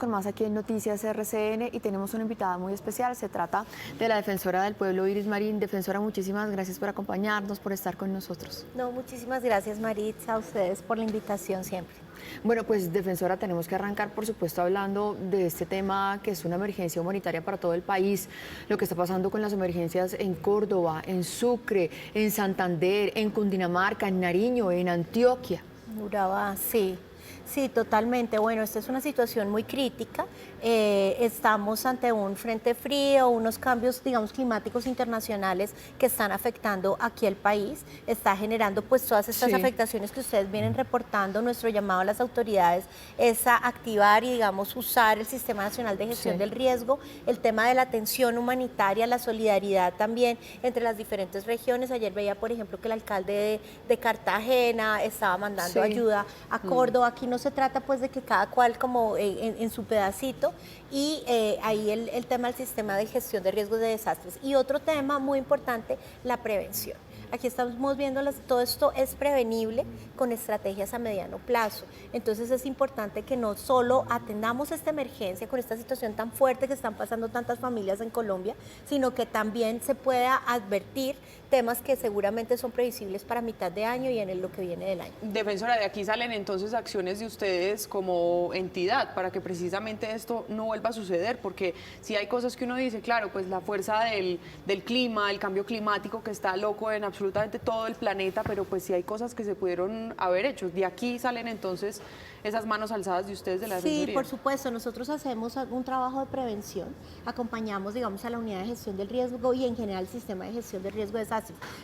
Con más aquí en Noticias RCN y tenemos una invitada muy especial. Se trata de la defensora del pueblo, Iris Marín. Defensora, muchísimas gracias por acompañarnos, por estar con nosotros. No, muchísimas gracias, Maritza, a ustedes por la invitación siempre. Bueno, pues defensora, tenemos que arrancar, por supuesto, hablando de este tema que es una emergencia humanitaria para todo el país. Lo que está pasando con las emergencias en Córdoba, en Sucre, en Santander, en Cundinamarca, en Nariño, en Antioquia. Urabá, sí. Sí, totalmente. Bueno, esta es una situación muy crítica. Estamos ante un frente frío, unos cambios, digamos, climáticos internacionales que están afectando aquí al país. Está generando pues todas estas afectaciones que ustedes vienen reportando. Nuestro llamado a las autoridades es a activar y, digamos, usar el Sistema Nacional de Gestión del Riesgo, el tema de la atención humanitaria, la solidaridad también entre las diferentes regiones. Ayer veía, por ejemplo, que el alcalde de Cartagena estaba mandando ayuda a Córdoba. Aquí no se trata pues de que cada cual como en su pedacito y ahí el tema del sistema de gestión de riesgos de desastres. Y otro tema muy importante, la prevención. Aquí estamos viendo, todo esto es prevenible con estrategias a mediano plazo. Entonces es importante que no solo atendamos esta emergencia con esta situación tan fuerte que están pasando tantas familias en Colombia, sino que también se pueda advertir temas que seguramente son previsibles para mitad de año y en lo que viene del año. Defensora, de aquí salen entonces acciones de ustedes como entidad para que precisamente esto no vuelva a suceder, porque si hay cosas que uno dice, claro, pues la fuerza del clima, el cambio climático que está loco en absolutamente todo el planeta, pero pues sí hay cosas que se pudieron haber hecho. De aquí salen entonces esas manos alzadas de ustedes de la Defensoría. Sí, por supuesto, nosotros hacemos un trabajo de prevención, acompañamos, digamos, a la unidad de gestión del riesgo y en general el sistema de gestión del riesgo de desastres.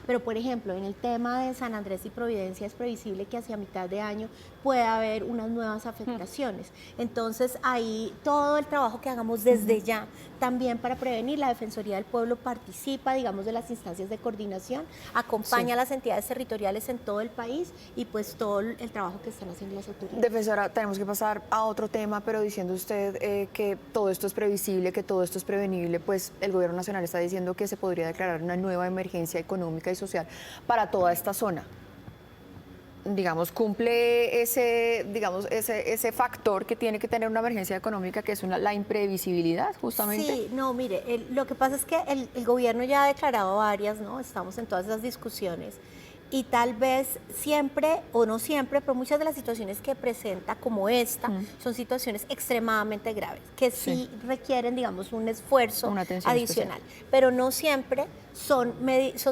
Pero, por ejemplo, en el tema de San Andrés y Providencia es previsible que hacia mitad de año pueda haber unas nuevas afectaciones. Entonces, ahí todo el trabajo que hagamos desde ya, también para prevenir, la Defensoría del Pueblo participa, digamos, de las instancias de coordinación, acompaña a las entidades territoriales en todo el país y pues todo el trabajo que están haciendo las autoridades. Defensora, tenemos que pasar a otro tema, pero diciendo usted que todo esto es previsible, que todo esto es prevenible, pues el gobierno nacional está diciendo que se podría declarar una nueva emergencia económica y social para toda esta zona. Digamos, cumple ese factor que tiene que tener una emergencia económica, que es la imprevisibilidad, justamente. Sí, no, mire, lo que pasa es que el gobierno ya ha declarado varias, ¿no? Estamos en todas esas discusiones. Y tal vez siempre, o no siempre, pero muchas de las situaciones que presenta como esta son situaciones extremadamente graves, que sí requieren, digamos, un esfuerzo adicional. Pero no siempre son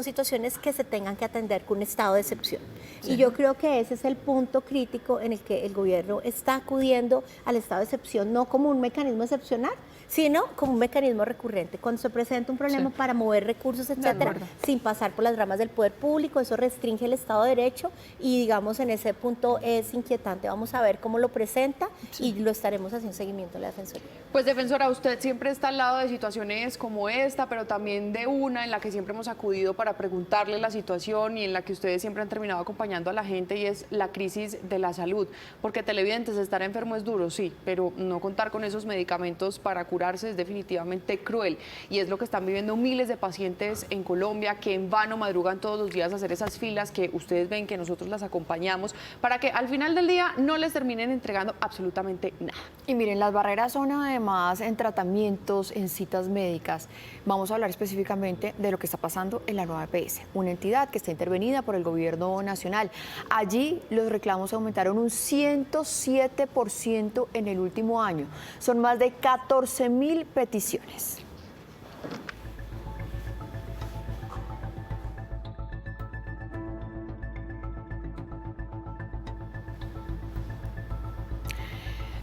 situaciones que se tengan que atender con un estado de excepción. Y yo creo que ese es el punto crítico en el que el gobierno está acudiendo al estado de excepción, no como un mecanismo excepcional, sino como un mecanismo recurrente. Cuando se presenta un problema para mover recursos, etcétera, sin pasar por las ramas del poder público, eso restringe el Estado de Derecho y, digamos, en ese punto es inquietante. Vamos a ver cómo lo presenta y lo estaremos haciendo seguimiento en la Defensoría. Pues, defensora, usted siempre está al lado de situaciones como esta, pero también de una en la que siempre hemos acudido para preguntarle la situación y en la que ustedes siempre han terminado acompañando a la gente, y es la crisis de la salud. Porque, televidentes, estar enfermo es duro, sí, pero no contar con esos medicamentos para curarse es definitivamente cruel, y es lo que están viviendo miles de pacientes en Colombia, que en vano madrugan todos los días a hacer esas filas que ustedes ven que nosotros las acompañamos para que al final del día no les terminen entregando absolutamente nada. Y miren, las barreras son además en tratamientos, en citas médicas. Vamos a hablar específicamente de lo que está pasando en la nueva EPS, una entidad que está intervenida por el gobierno nacional. Allí los reclamos aumentaron un 107% en el último año. Son más de 14.000 peticiones.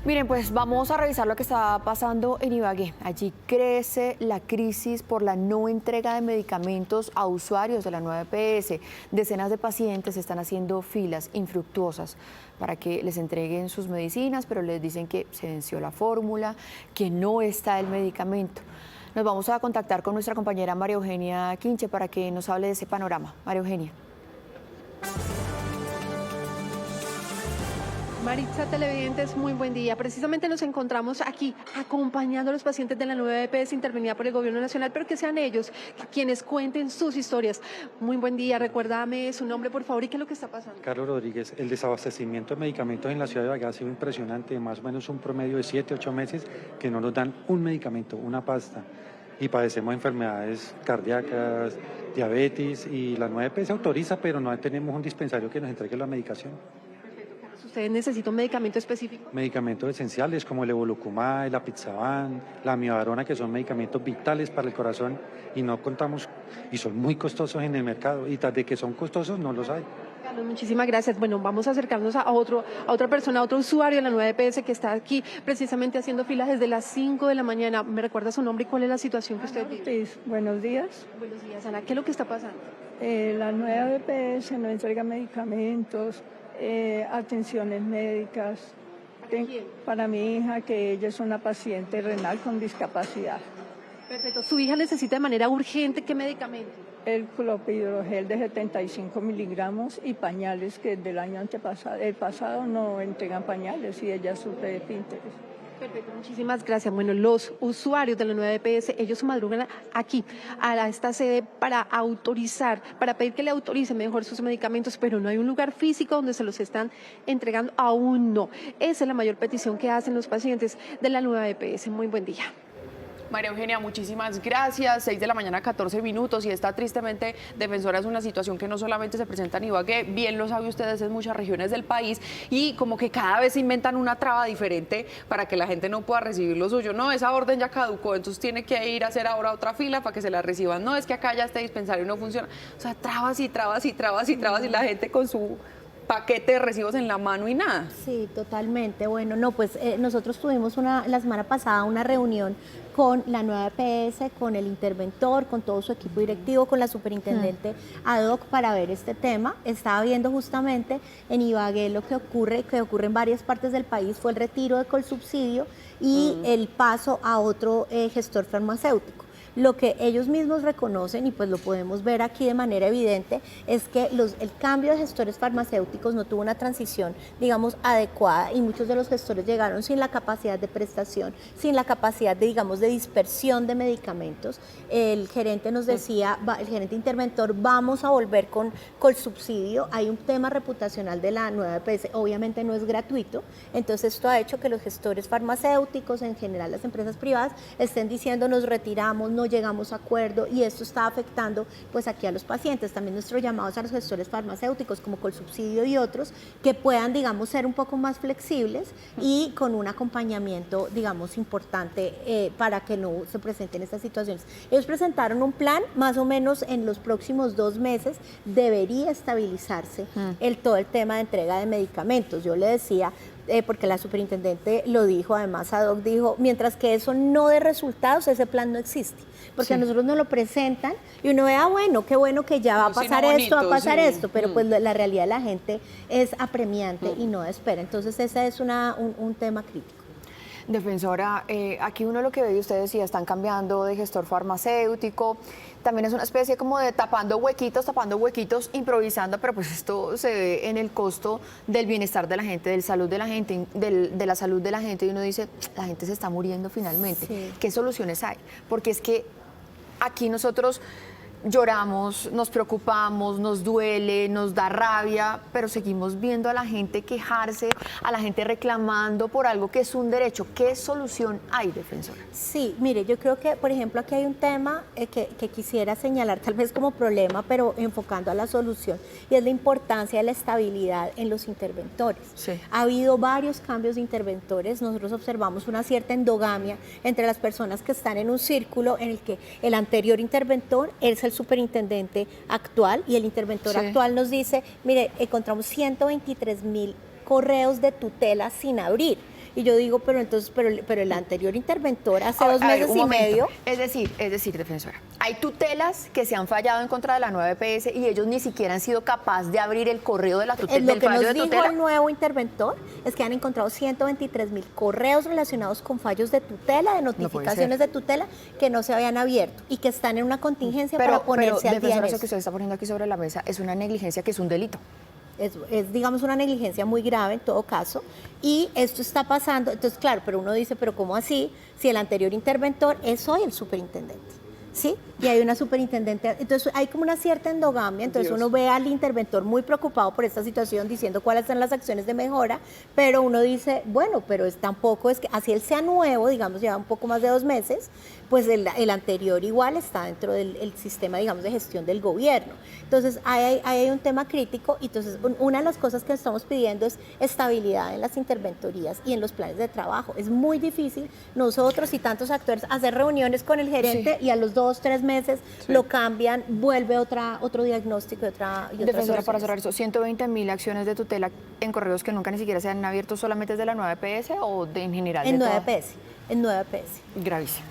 Miren, pues vamos a revisar lo que está pasando en Ibagué. Allí crece la crisis por la no entrega de medicamentos a usuarios de la nueva EPS. Decenas de pacientes están haciendo filas infructuosas para que les entreguen sus medicinas, pero les dicen que se venció la fórmula, que no está el medicamento. Nos vamos a contactar con nuestra compañera María Eugenia Quinche para que nos hable de ese panorama. María Eugenia. Maritza, televidentes, muy buen día. Precisamente nos encontramos aquí acompañando a los pacientes de la nueva EPS intervenida por el Gobierno Nacional, pero que sean ellos quienes cuenten sus historias. Muy buen día, recuérdame su nombre, por favor, y qué es lo que está pasando. Carlos Rodríguez, el desabastecimiento de medicamentos en la ciudad de Ibagué ha sido impresionante, más o menos un promedio de 7, 8 meses que no nos dan un medicamento, una pasta, y padecemos enfermedades cardíacas, diabetes, y la nueva EPS autoriza, pero no tenemos un dispensario que nos entregue la medicación. ¿Ustedes necesitan un medicamento específico? Medicamentos esenciales como el Evolucumab, el Apixaban, la Amiodarona, que son medicamentos vitales para el corazón y no contamos, y son muy costosos en el mercado, y tras de que son costosos no los hay. Carlos, muchísimas gracias. Bueno, vamos a acercarnos a otra persona, a otro usuario de la nueva EPS que está aquí precisamente haciendo filas desde las 5 de la mañana. ¿Me recuerda su nombre y cuál es la situación que usted vive? Ortiz, buenos días. Buenos días, Ana. ¿Qué es lo que está pasando? La nueva EPS no entrega medicamentos, atenciones médicas. Para mi hija, que ella es una paciente renal con discapacidad. Perfecto. ¿Su hija necesita de manera urgente qué medicamento? El clopidogrel de 75 miligramos y pañales, que del año antepasado, el pasado no entregan pañales y ella sufre de esfínteres. Perfecto, muchísimas gracias. Bueno, los usuarios de la nueva EPS, ellos madrugan aquí, a esta sede para autorizar, para pedir que le autoricen mejor sus medicamentos, pero no hay un lugar físico donde se los están entregando, aún no. Esa es la mayor petición que hacen los pacientes de la nueva EPS. Muy buen día. María Eugenia, muchísimas gracias. 6 de la mañana, 14 minutos. Y esta tristemente, Defensora, es una situación que no solamente se presenta en Ibagué, bien lo sabe ustedes, en muchas regiones del país, y como que cada vez se inventan una traba diferente para que la gente no pueda recibir lo suyo. No, esa orden ya caducó, entonces tiene que ir a hacer ahora otra fila para que se la reciban. No, es que acá ya este dispensario no funciona. O sea, trabas y trabas y trabas y trabas, y la gente con su paquete de recibos en la mano y nada. Sí, totalmente. Bueno, no, pues nosotros tuvimos la semana pasada una reunión con la nueva EPS, con el interventor, con todo su equipo directivo, con la superintendente ad hoc para ver este tema. Estaba viendo justamente en Ibagué lo que ocurre en varias partes del país, fue el retiro de Colsubsidio y el paso a otro gestor farmacéutico. Lo que ellos mismos reconocen, y pues lo podemos ver aquí de manera evidente, es que el cambio de gestores farmacéuticos no tuvo una transición, digamos, adecuada, y muchos de los gestores llegaron sin la capacidad de prestación, sin la capacidad de, digamos, de dispersión de medicamentos. El gerente nos decía, el gerente interventor, vamos a volver con el subsidio. Hay un tema reputacional de la nueva EPS, obviamente no es gratuito, entonces esto ha hecho que los gestores farmacéuticos, en general las empresas privadas, estén diciendo nos retiramos, no llegamos a acuerdo, y esto está afectando pues aquí a los pacientes. También nuestro llamado es a los gestores farmacéuticos como Colsubsidio y otros que puedan, digamos, ser un poco más flexibles y con un acompañamiento, digamos, importante para que no se presenten estas situaciones. Ellos presentaron un plan, más o menos en los próximos 2 meses debería estabilizarse todo el tema de entrega de medicamentos. Yo le decía, porque la superintendente lo dijo, además ad hoc dijo, mientras que eso no dé resultados, ese plan no existe, porque a nosotros nos lo presentan y uno ve, bueno, qué bueno que ya va a pasar esto, va a pasar esto, pero pues la realidad de la gente es apremiante y no espera. Entonces ese es un tema crítico. Defensora, aquí uno lo que ve, y usted decía, están cambiando de gestor farmacéutico, también es una especie como de tapando huequitos, improvisando, pero pues esto se ve en el costo del bienestar de la gente, de la salud de la gente, de la salud de la gente, y uno dice, la gente se está muriendo finalmente. Sí. ¿Qué soluciones hay? Porque es que aquí nosotros lloramos, nos preocupamos, nos duele, nos da rabia, pero seguimos viendo a la gente quejarse, a la gente reclamando por algo que es un derecho. ¿Qué solución hay, Defensora? Sí, mire, yo creo que, por ejemplo, aquí hay un tema que quisiera señalar tal vez como problema, pero enfocando a la solución, y es la importancia de la estabilidad en los interventores. Sí. Ha habido varios cambios de interventores. Nosotros observamos una cierta endogamia entre las personas que están en un círculo en el que el anterior interventor es el superintendente actual, y el interventor actual nos dice, mire, encontramos 123,000 correos de tutela sin abrir. Y yo digo, pero el anterior interventor hace 2 meses y medio. Es decir, Defensora, hay tutelas que se han fallado en contra de la nueva EPS y ellos ni siquiera han sido capaces de abrir el correo de la tutela. Lo que nos dijo el nuevo interventor es que han encontrado 123,000 correos relacionados con fallos de tutela, de notificaciones de tutela que no se habían abierto y que están en una contingencia para ponerse al día en eso eso. que usted está poniendo aquí sobre la mesa es una negligencia que es un delito. digamos, una negligencia muy grave en todo caso, y esto está pasando, entonces claro, pero uno dice, pero ¿cómo así? Si el anterior interventor es hoy el superintendente. ¿Sí? Y hay una superintendente, entonces hay como una cierta endogamia, entonces uno ve al interventor muy preocupado por esta situación, diciendo cuáles son las acciones de mejora, pero uno dice, bueno, pero tampoco es que, así él sea nuevo, digamos, lleva un poco más de 2 meses, pues el anterior igual está dentro del sistema, digamos, de gestión del gobierno. Entonces, hay un tema crítico, y entonces una de las cosas que estamos pidiendo es estabilidad en las interventorías y en los planes de trabajo. Es muy difícil nosotros y tantos actores hacer reuniones con el gerente y a los 2-3 meses lo cambian, vuelve otro diagnóstico y otra Defensora, para soluciones. cerrar eso, 120.000 acciones de tutela en correos que nunca ni siquiera se han abierto, solamente desde la nueva EPS o en general En de 9 toda? PS, en 9 PS. Gravísimo.